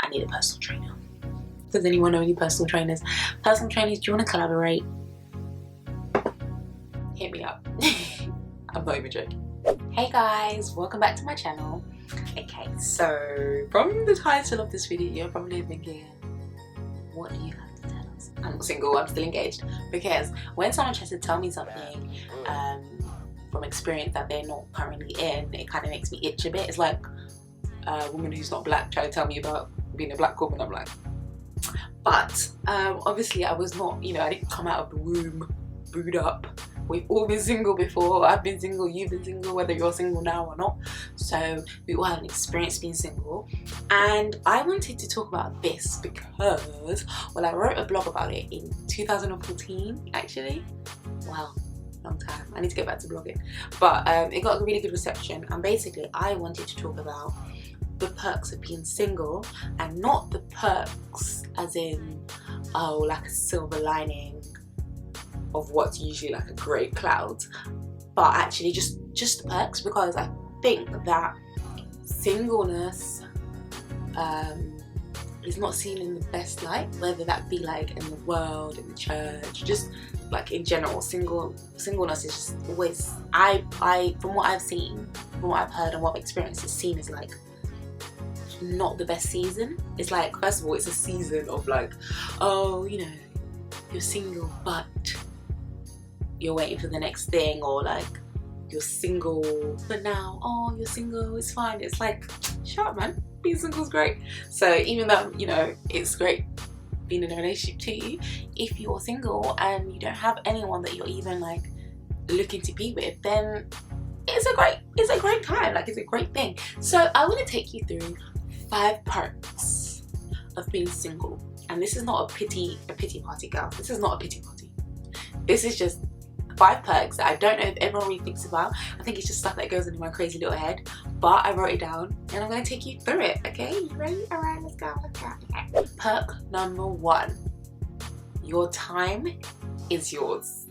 I need a personal trainer. Does anyone know any personal trainers? Personal trainers, do you want to collaborate? Hit me up. I'm not even joking. Hey guys, welcome back to my channel. Okay, so from the title of this video, you're probably thinking, what do you have to tell us? I'm not single, I'm still engaged. Because when someone tries to tell me something from experience that they're not currently in, it kind of makes me itch a bit. It's like a woman who's not black trying to tell me about being a black woman. I'm like, but obviously I was not, you know, I didn't come out of the womb booed up. We've all been single before. I've been single, you've been single, whether you're single now or not. So we all have an experience being single. And I wanted to talk about this because, well, I wrote a blog about it in 2014, actually. Wow, long time. I need to get back to blogging. But it got a really good reception. And basically, I wanted to talk about the perks of being single, and not the perks as in, oh, like a silver lining of what's usually like a grey cloud, but actually just the perks, because I think that singleness is not seen in the best light, whether that be like in the world, in the church, just like in general. Singleness is just always, I from what I've seen, from what I've heard and what I've experienced, it's seen as like not the best season. It's like, first of all, it's a season of like, oh, you know, you're single but you're waiting for the next thing, or like you're single but now, oh, you're single, it's fine. It's like, shut up, man, being single is great. So even though, you know, it's great being in a relationship too, if you're single and you don't have anyone that you're even like looking to be with, then it's a great time, like it's a great thing. So I want to take you through 5 perks of being single. And this is not a pity party, girl. This is not a pity party. This is just 5 perks that I don't know if everyone really thinks about. I think it's just stuff that goes into my crazy little head, but I wrote it down and I'm going to take you through it. Okay, you ready? All right, let's go. Okay. Perk number 1, your time is yours.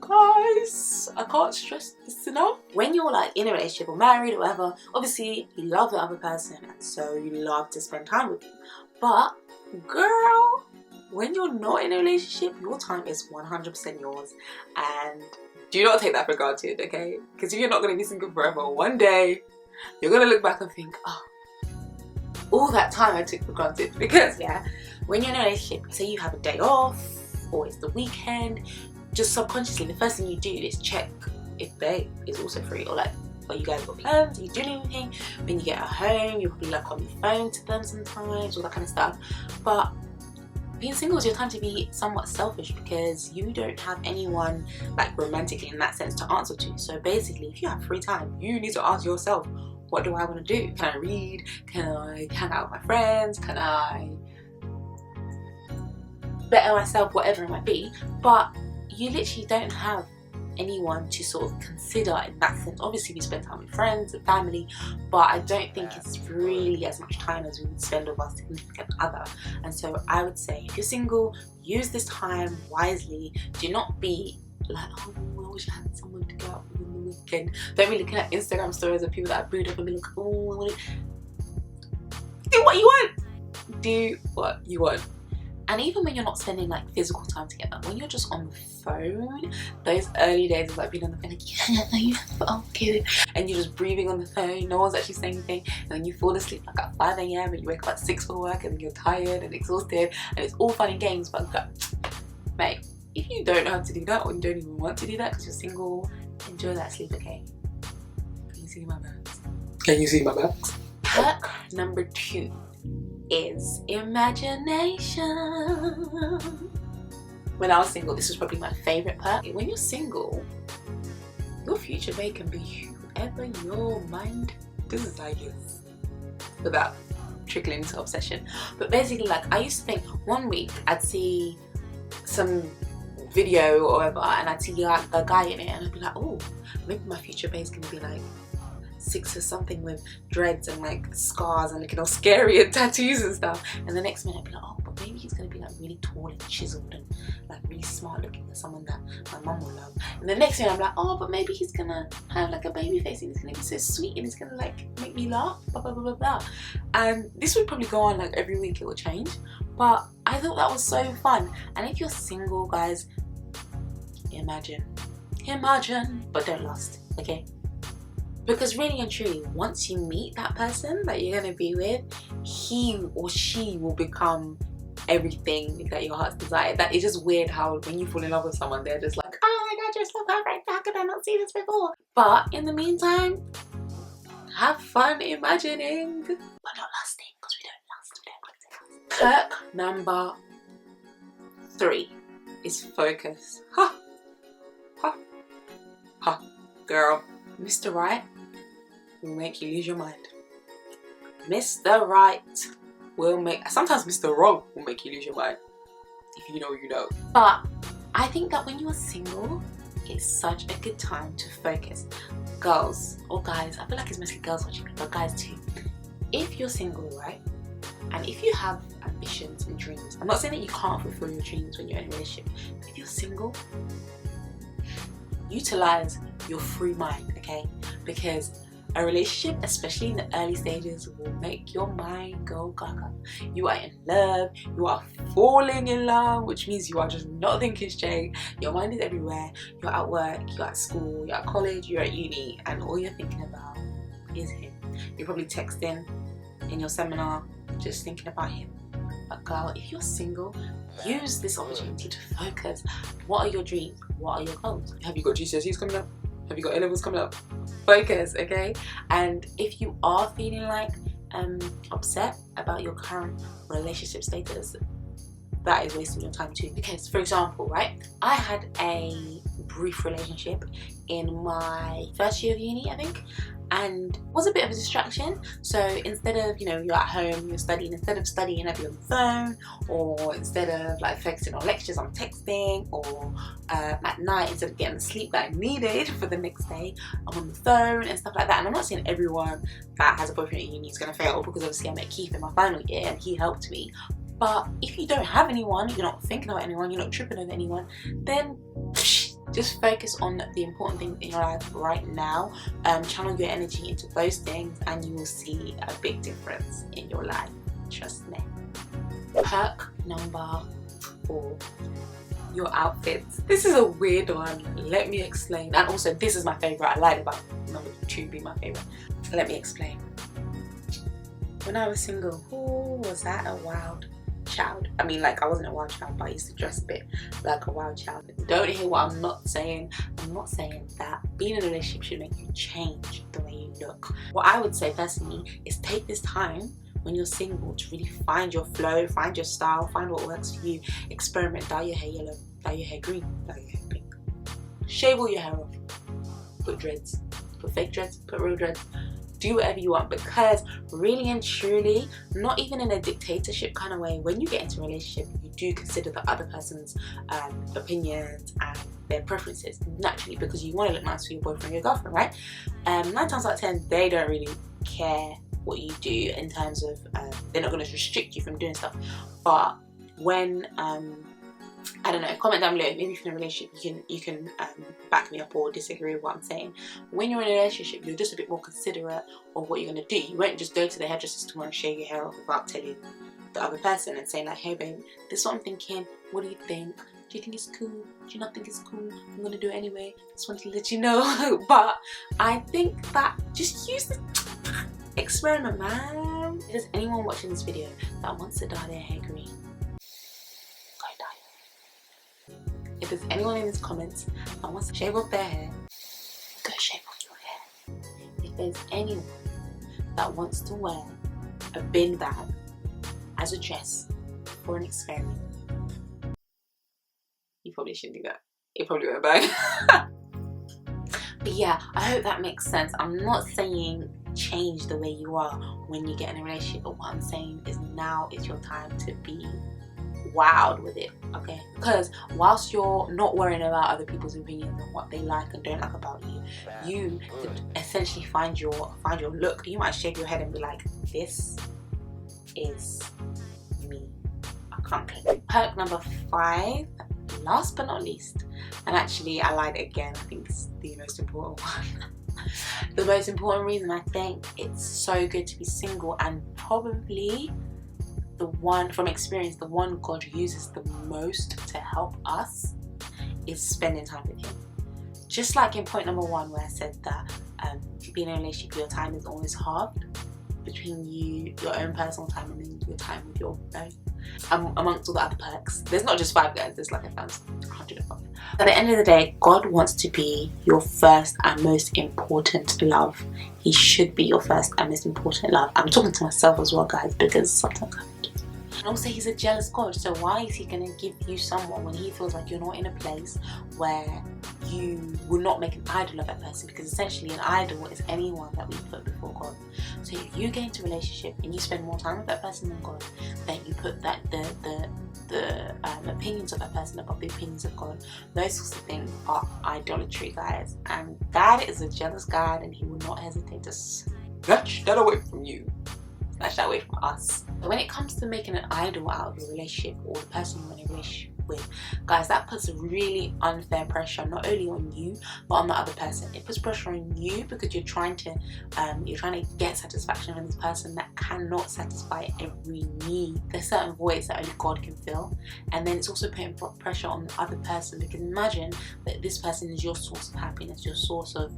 Guys, I can't stress this enough. When you're like in a relationship or married or whatever, obviously you love the other person and so you love to spend time with them. But girl, when you're not in a relationship, your time is 100% yours, and do not take that for granted, okay? Because if you're not going to be single forever, one day you're going to look back and think, oh, all that time I took for granted. Because yeah, when you're in a relationship, say you have a day off or it's the weekend, just subconsciously the first thing you do is check if babe is also free, or like, are you guys got plans? Are you doing anything? When you get at home, you'll be like on the phone to them sometimes, all that kind of stuff. But being single is your time to be somewhat selfish, because you don't have anyone like romantically in that sense to answer to. So basically, if you have free time, you need to ask yourself, what do I want to do? Can I read? Can I hang out with my friends? Can I better myself? Whatever it might be. But you literally don't have anyone to sort of consider in that sense. Obviously we spend time with friends and family, but I don't think it's really as much time as we would spend with our significant other. And so I would say, if you're single, use this time wisely. Do not be like, oh, I wish I had someone to go out with in the weekend. Don't be looking at Instagram stories of people that are booed up and be like, oh, I want to do what you want. Do what you want. And even when you're not spending like physical time together, when you're just on the phone, those early days of like being on the phone, like, yeah, oh, good, and you're just breathing on the phone, no one's actually saying anything, and then you fall asleep like at 5 AM and you wake up at 6 for work and you're tired and exhausted, and it's all fun and games, but mate, if you don't know how to do that, or you don't even want to do that because you're single, enjoy that sleep, okay? Can you see my bags? Can you see my bags? Perk number 2 is imagination. When I was single, this was probably my favourite perk. When you're single, your future babe can be whoever your mind desires, without trickling into obsession. But basically, like, I used to think one week I'd see some video or whatever and I'd see like a guy in it and I'd be like, oh, maybe my future babe's gonna be like 6 or something with dreads and like scars and looking all scary and tattoos and stuff. And the next minute I'd be like, oh, but maybe he's going to be like really tall and chiseled and like really smart looking, and someone that my mum will love. And the next thing I'm like, oh, but maybe he's going to have like a baby face and he's going to be so sweet and he's going to like make me laugh, blah blah blah blah blah. And this would probably go on like every week, it would change. But I thought that was so fun. And if you're single, guys, imagine, but don't lust, okay? Because really and truly, once you meet that person that you're going to be with, he or she will become everything that your heart's desire. That is just weird how when you fall in love with someone, they're just like, oh my god, you're so perfect, how could I not see this before? But in the meantime, have fun imagining, but not lusting, because we don't lust. Perk number 3 is focus. Ha! Ha! Ha! Girl, Mr. Right will make you lose your mind. Mr. Right will make, sometimes Mr. Wrong will make you lose your mind. If you know, you know. But I think that when you're single, it's such a good time to focus. Girls or guys, I feel like it's mostly girls watching me, but guys too. If you're single, right, and if you have ambitions and dreams, I'm not saying that you can't fulfill your dreams when you're in a relationship. If you're single, utilize your free mind, okay? Because a relationship, especially in the early stages, will make your mind go gaga. You are in love, you are falling in love, which means you are just not thinking straight. Your mind is everywhere. You're at work, you're at school, you're at college, you're at uni, and all you're thinking about is him. You're probably texting in your seminar, just thinking about him. But girl, if you're single, use this opportunity to focus. What are your dreams? What are your goals? Have you got GCSEs coming up? Have you got A-levels coming up? Focus, okay? And if you are feeling like upset about your current relationship status, that is wasting your time too. Because, for example, right, I had a brief relationship in my first year of uni, I think, and was a bit of a distraction. So instead of, you know, you're at home, you're studying, instead of studying I'd be on the phone, or instead of like focusing on lectures, I'm texting, or at night, instead of getting the sleep that I needed for the next day, I'm on the phone and stuff like that. And I'm not saying everyone that has a boyfriend at uni is going to fail, because obviously I met Keith in my final year and he helped me. But if you don't have anyone, you're not thinking about anyone, you're not tripping over anyone, then just focus on the important things in your life right now. Channel your energy into those things and you will see a big difference in your life. Trust me. Perk number 4. Your outfits. This is a weird one. Let me explain. And also, this is my favourite. I lied about number 2 being my favourite. Let me explain. When I was single, oh, was that a wild child? I mean, like, I wasn't a wild child, but I used to dress a bit like a wild child. Don't hear what I'm not saying. I'm not saying that being in a relationship should make you change the way you look. What I would say personally is take this time when you're single to really find your flow, find your style, find what works for you. Experiment. Dye your hair yellow, dye your hair green, dye your hair pink. Shave all your hair off. Put dreads. Put fake dreads, put real dreads. Do whatever you want, because really and truly, not even in a dictatorship kind of way, when you get into a relationship, you do consider the other person's opinions and their preferences naturally, because you want to look nice for your boyfriend or your girlfriend, right? 9 times out of 10, they don't really care what you do in terms of, they're not going to restrict you from doing stuff. But when I don't know, comment down below. Maybe if you're in a relationship, you can back me up or disagree with what I'm saying. When you're in a relationship, you're just a bit more considerate of what you're going to do. You won't just go to the hairdresser tomorrow and shave your hair off without telling the other person and saying like, hey babe, this is what I'm thinking, what do you think? Do you think it's cool? Do you not think it's cool? I'm going to do it anyway. Just wanted to let you know. But I think that just use the experiment, man. If there's anyone watching this video that wants to dye their hair green, if there's anyone in the comments that wants to shave off their hair, go shave off your hair. If there's anyone that wants to wear a bin bag as a dress for an experiment, you probably shouldn't do that. You probably wear a bag. But yeah, I hope that makes sense. I'm not saying change the way you are when you get in a relationship, but what I'm saying is now is your time to be wild with it, okay? Because whilst you're not worrying about other people's opinions and what they like and don't like about you, you could essentially find your look. You might shave your head and be like, this is me. I can't claim it. Perk number 5, last but not least, and actually I lied again, I think it's the most important one. The most important reason I think it's so good to be single, and probably the one, from experience, the one God uses the most to help us, is spending time with him. Just like in point number 1 where I said that being in a relationship, your time is always halved between your own personal time and then your time with your own, amongst all the other perks. There's not just 5 guys, there's like 105. At the end of the day, God wants to be your first and most important love. He should be your first and most important love. I'm talking to myself as well, guys, because sometimes and also he's a jealous God, so why is he going to give you someone when he feels like you're not in a place where you will not make an idol of that person? Because essentially an idol is anyone that we put before God. So if you get into a relationship and you spend more time with that person than God, then you put that the opinions of that person above the opinions of God. Those sorts of things are idolatry, guys, and God is a jealous God, and he will not hesitate to snatch that away from you. Snatch that away from us. But when it comes to making an idol out of your relationship or the person you're in a relationship with, guys, that puts a really unfair pressure not only on you but on the other person. It puts pressure on you because you're trying to get satisfaction from this person that cannot satisfy every need. There's certain voids that only God can fill, and then it's also putting pressure on the other person, because imagine that this person is your source of happiness, your source of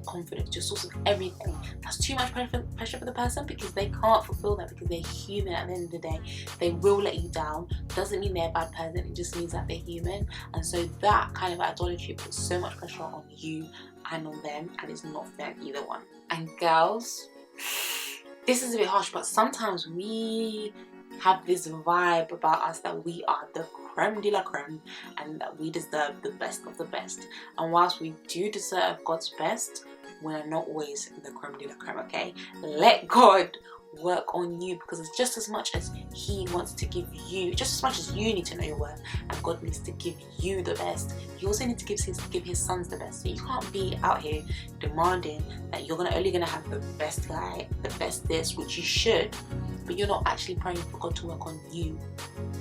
confidence, your source of everything. That's too much pressure for the person, because they can't fulfill that, because they're human. At the end of the day, they will let you down. Doesn't mean they're a bad person, it just means that they're human. And so that kind of idolatry puts so much pressure on you and on them, and it's not fair on either one. And girls, this is a bit harsh, but sometimes we have this vibe about us that we are the creme de la creme and that we deserve the best of the best. And whilst we do deserve God's best, we're not always the creme de la creme, okay? Let God work on you, because it's just as much as he wants to give you, just as much as you need to know your worth and God needs to give you the best, he also needs to give his sons the best. So you can't be out here demanding that you're only gonna have the best guy, the best this, which you should, but you're not actually praying for God to work on you.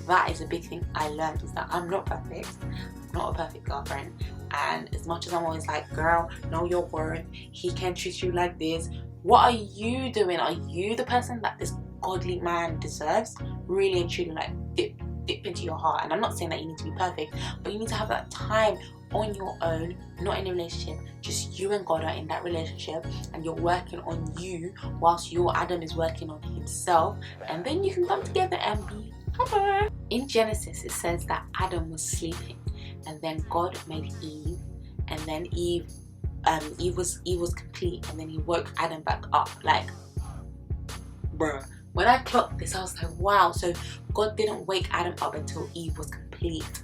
That is a big thing I learned, is that I'm not perfect. I'm not a perfect girlfriend, and as much as I'm always like, girl, know your worth, he can't treat you like this. What are you doing? Are you the person that this godly man deserves? Really and truly, like, dip into your heart. And I'm not saying that you need to be perfect, but you need to have that time on your own, not in a relationship. Just you and God are in that relationship, and you're working on you whilst your Adam is working on himself, and then you can come together and be happy. In Genesis, it says that Adam was sleeping, and then God made Eve, and then Eve was complete, and then he woke Adam back up. Like, bruh, when I clocked this, I was like, wow, so God didn't wake Adam up until Eve was complete.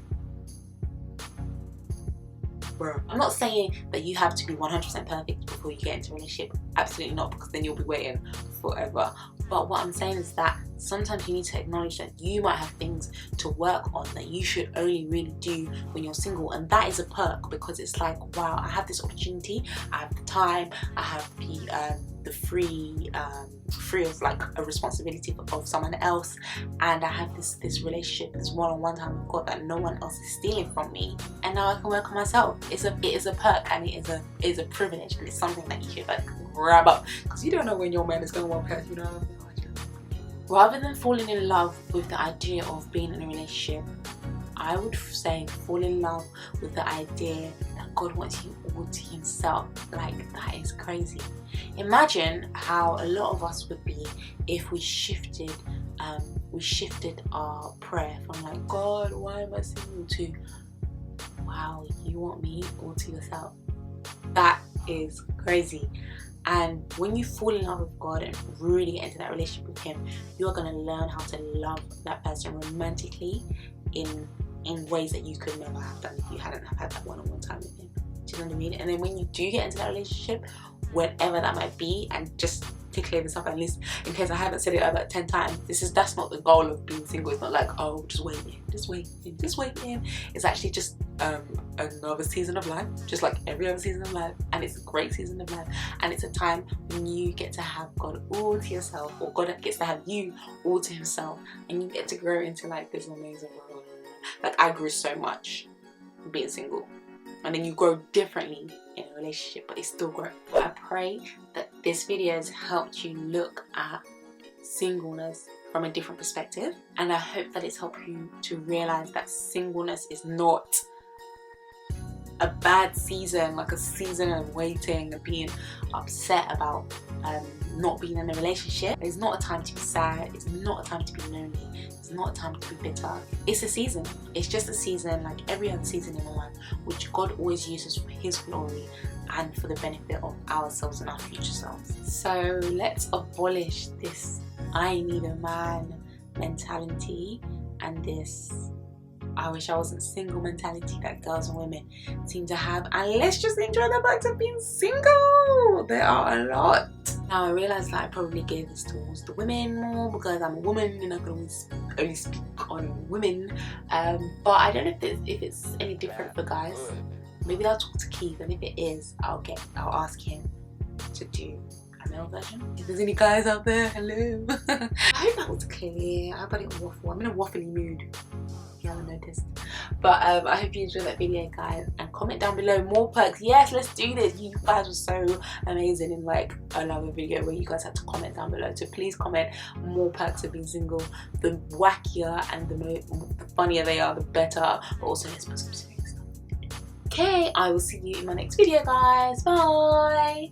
Bruh. I'm not saying that you have to be 100% perfect before you get into a relationship, absolutely not, because then you'll be waiting forever. But what I'm saying is that sometimes you need to acknowledge that you might have things to work on that you should only really do when you're single, and that is a perk, because it's like, wow, I have this opportunity, I have the time, I have the free of like a responsibility of someone else, and I have this relationship, this one-on-one time with God that no one else is stealing from me, and now I can work on myself. It is a perk, and it is a privilege, and it's something that you should like grab up, because you don't know when your man is going to work out, you know. Rather than falling in love with the idea of being in a relationship, I would say fall in love with the idea that God wants you all to himself. Like, that is crazy. Imagine how a lot of us would be if we shifted our prayer from like, God, why am I single, to, wow, you want me all to yourself. That is crazy. And when you fall in love with God and really get into that relationship with him, you're going to learn how to love that person romantically in ways that you could never have done if you hadn't had that one-on-one time with him. Do you know what I mean? And then when you do get into that relationship, whatever that might be, and just to clear this up, at least in case I haven't said it about 10 times, that's not the goal of being single. It's not like, oh, just wait in. It's actually just another season of life, just like every other season of life, and it's a great season of life, and it's a time when you get to have God all to yourself, or God gets to have you all to himself, and you get to grow into like this amazing world. Like I grew so much being single, and then you grow differently in a relationship, but it's still growth. I pray that this video has helped you look at singleness from a different perspective, and I hope that it's helped you to realize that singleness is not a bad season, like a season of waiting and being upset about not being in a relationship. It's not a time to be sad, it's not a time to be lonely, it's not a time to be bitter. It's a season, it's just a season like every other season in our life, which God always uses for his glory and for the benefit of ourselves and our future selves. So let's abolish this I need a man mentality and this I wish I wasn't single mentality that girls and women seem to have, and let's just enjoy the fact of being single. There are a lot. Now I realise that I probably gave this towards the women more because I'm a woman and I can always only speak on women, but I don't know if it's any different for guys. Maybe I'll talk to Keith, and if it is, I'll ask him to do a male version. If there's any guys out there, hello. I hope that was clear. I hope I didn't waffle. I'm in a waffly mood, if you haven't noticed. But I hope you enjoyed that video, guys, and comment down below more perks. Yes, let's do this. You guys were so amazing in like another video where you guys had to comment down below, so please comment more perks of being single. The wackier and the funnier they are, the better, but also let's put some serious stuff. Okay, I will see you in my next video, guys. Bye.